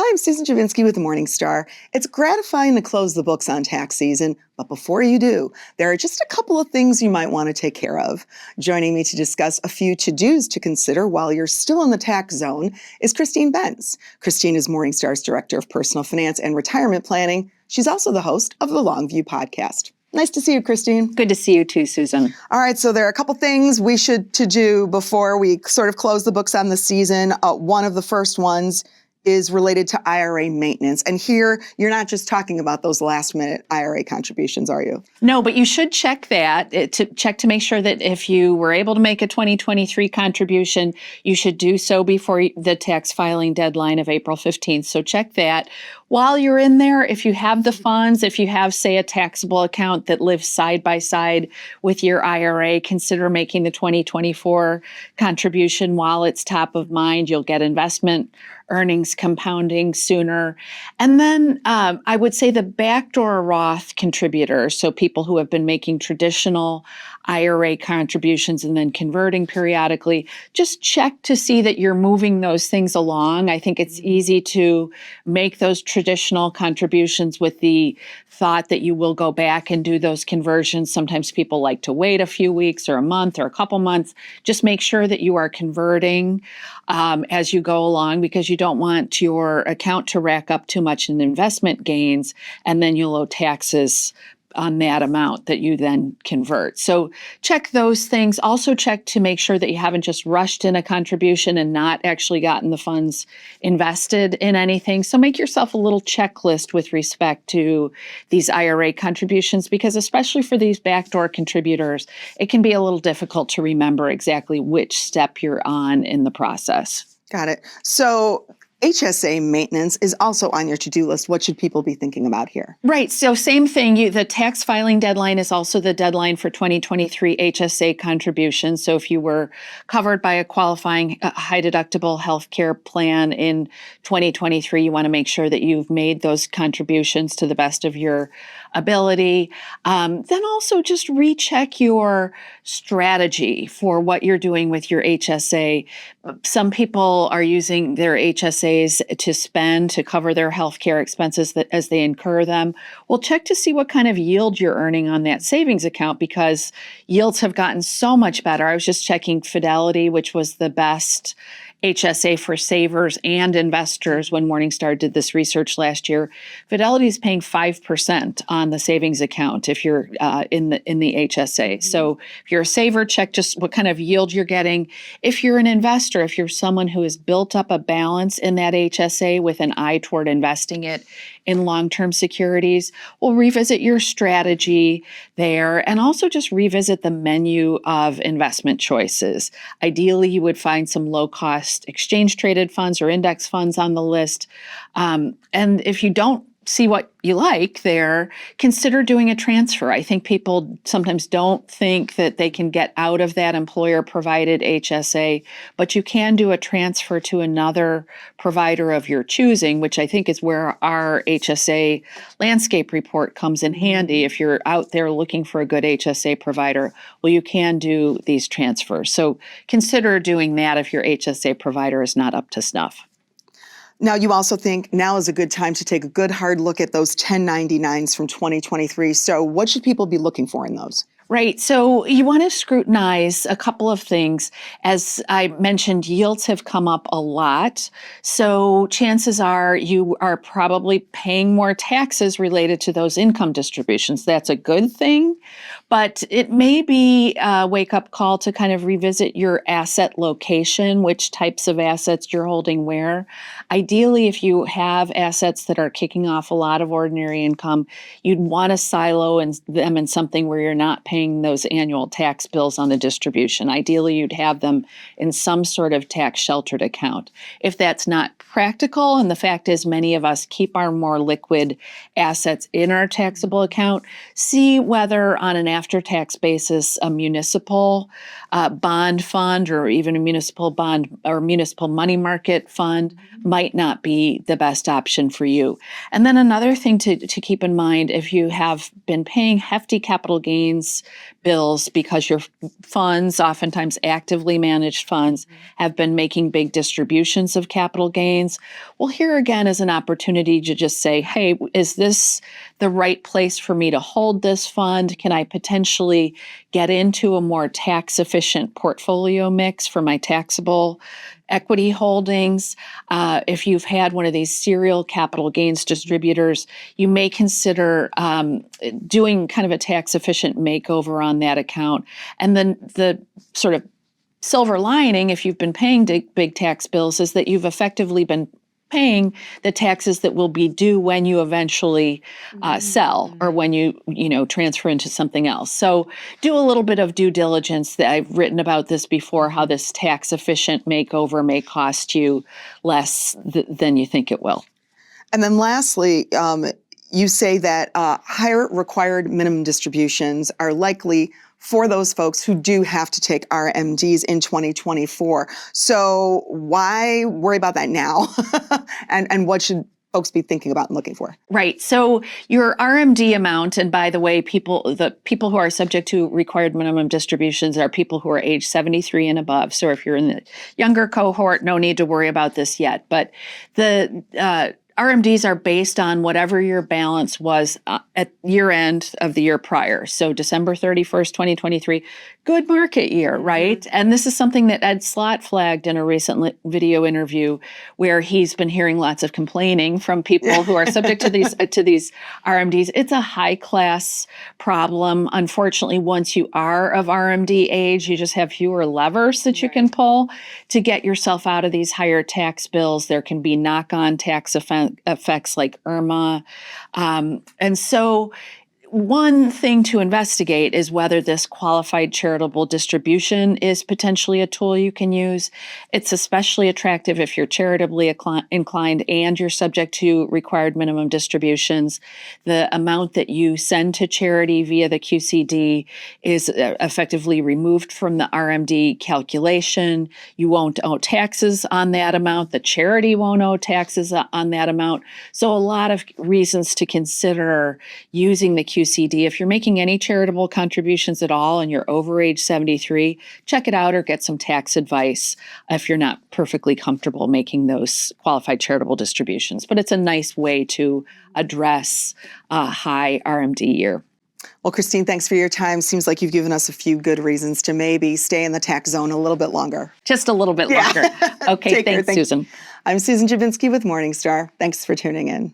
Hi, I'm Susan Javinsky with Morningstar. It's gratifying to close the books on tax season, but before you do, there are just a couple of things you might want to take care of. Joining me to discuss a few to-dos to consider while you're still in the tax zone is Christine Benz. Christine is Morningstar's Director of Personal Finance and Retirement Planning. She's also the host of the Longview podcast. Nice to see you, Christine. Good to see you too, Susan. All right, so there are a couple things we should to do before we sort of close the books on the season. One of the first ones is related to IRA maintenance. And here, you're not just talking about those last minute IRA contributions, are you? No, but you should check that to make sure that if you were able to make a 2023 contribution, you should do so before the tax filing deadline of April 15th. So check that. While you're in there, if you have the funds, if you have, say, a taxable account that lives side by side with your IRA, consider making the 2024 contribution while it's top of mind. You'll get investment earnings compounding sooner. And then I would say the backdoor Roth contributors, so people who have been making traditional IRA contributions and then converting periodically, just check to see that you're moving those things along. I think it's easy to make those traditional contributions with the thought that you will go back and do those conversions. Sometimes people like to wait a few weeks or a month or a couple months. Just make sure that you are converting as you go along, because you don't want your account to rack up too much in investment gains, and then you'll owe taxes on that amount that you then convert. So check those things. Also check to make sure that you haven't just rushed in a contribution and not actually gotten the funds invested in anything. So make yourself a little checklist with respect to these IRA contributions, because especially for these backdoor contributors, it can be a little difficult to remember exactly which step you're on in the process. Got it. So HSA maintenance is also on your to-do list. What should people be thinking about here? Right. So same thing. The tax filing deadline is also the deadline for 2023 HSA contributions. So if you were covered by a qualifying high deductible healthcare plan in 2023, you want to make sure that you've made those contributions to the best of your ability. Then also just recheck your strategy for what you're doing with your HSA. Some people are using their HSAs to spend to cover their healthcare expenses as they incur them. Well, check to see what kind of yield you're earning on that savings account, because yields have gotten so much better. I was just checking Fidelity, which was the best HSA for savers and investors when Morningstar did this research last year. Fidelity is paying 5% on the savings account if you're in the HSA. So if you're a saver, check just what kind of yield you're getting. If you're an investor, if you're someone who has built up a balance in that HSA with an eye toward investing it in long-term securities, well, revisit your strategy there, and also just revisit the menu of investment choices. Ideally, you would find some low-cost exchange-traded funds or index funds on the list. And if you don't see what you like there, consider doing a transfer. I think people sometimes don't think that they can get out of that employer-provided HSA, but you can do a transfer to another provider of your choosing, which I think is where our HSA landscape report comes in handy. If you're out there looking for a good HSA provider, well, you can do these transfers. So consider doing that if your HSA provider is not up to snuff. Now, you also think now is a good time to take a good hard look at those 1099s from 2023. So what should people be looking for in those? Right. So you want to scrutinize a couple of things. As I mentioned, yields have come up a lot. So chances are you are probably paying more taxes related to those income distributions. That's a good thing. But it may be a wake-up call to kind of revisit your asset location, which types of assets you're holding where. Ideally, if you have assets that are kicking off a lot of ordinary income, you'd want to silo them in something where you're not paying those annual tax bills on the distribution. Ideally, you'd have them in some sort of tax-sheltered account. If that's not practical, and the fact is many of us keep our more liquid assets in our taxable account, see whether on an after-tax basis a municipal bond fund or even a municipal bond or municipal money market fund might not be the best option for you. And then another thing to keep in mind, if you have been paying hefty capital gains bills because your funds, oftentimes actively managed funds, have been making big distributions of capital gains. Well, here again is an opportunity to just say, hey, is this the right place for me to hold this fund? Can I potentially get into a more tax efficient portfolio mix for my taxable equity holdings? If you've had one of these serial capital gains distributors, you may consider doing kind of a tax efficient makeover on that account. And then the sort of silver lining, if you've been paying big tax bills, is that you've effectively been paying the taxes that will be due when you eventually sell or when you transfer into something else. So do a little bit of due diligence. That I've written about this before, how this tax efficient makeover may cost you less than you think it will. And then lastly, you say that higher required minimum distributions are likely for those folks who do have to take RMDs in 2024. So why worry about that now? and what should folks be thinking about and looking for? Right. So your RMD amount, and by the way, the people who are subject to required minimum distributions are people who are age 73 and above. So if you're in the younger cohort, no need to worry about this yet. But the RMDs are based on whatever your balance was at year end of the year prior. So December 31st, 2023, good market year, right? And this is something that Ed Slott flagged in a recent video interview where he's been hearing lots of complaining from people who are subject to these RMDs. It's a high class problem. Unfortunately, once you are of RMD age, you just have fewer levers that you can pull to get yourself out of these higher tax bills. There can be knock-on tax effects like IRMA. And so one thing to investigate is whether this qualified charitable distribution is potentially a tool you can use. It's especially attractive if you're charitably inclined and you're subject to required minimum distributions. The amount that you send to charity via the QCD is effectively removed from the RMD calculation. You won't owe taxes on that amount. The charity won't owe taxes on that amount. So a lot of reasons to consider using the QCD. If you're making any charitable contributions at all and you're over age 73, check it out or get some tax advice if you're not perfectly comfortable making those qualified charitable distributions. But it's a nice way to address a high RMD year. Well, Christine, thanks for your time. Seems like you've given us a few good reasons to maybe stay in the tax zone a little bit longer. Just a little bit longer. Okay, thanks, Susan. I'm Susan Javinsky with Morningstar. Thanks for tuning in.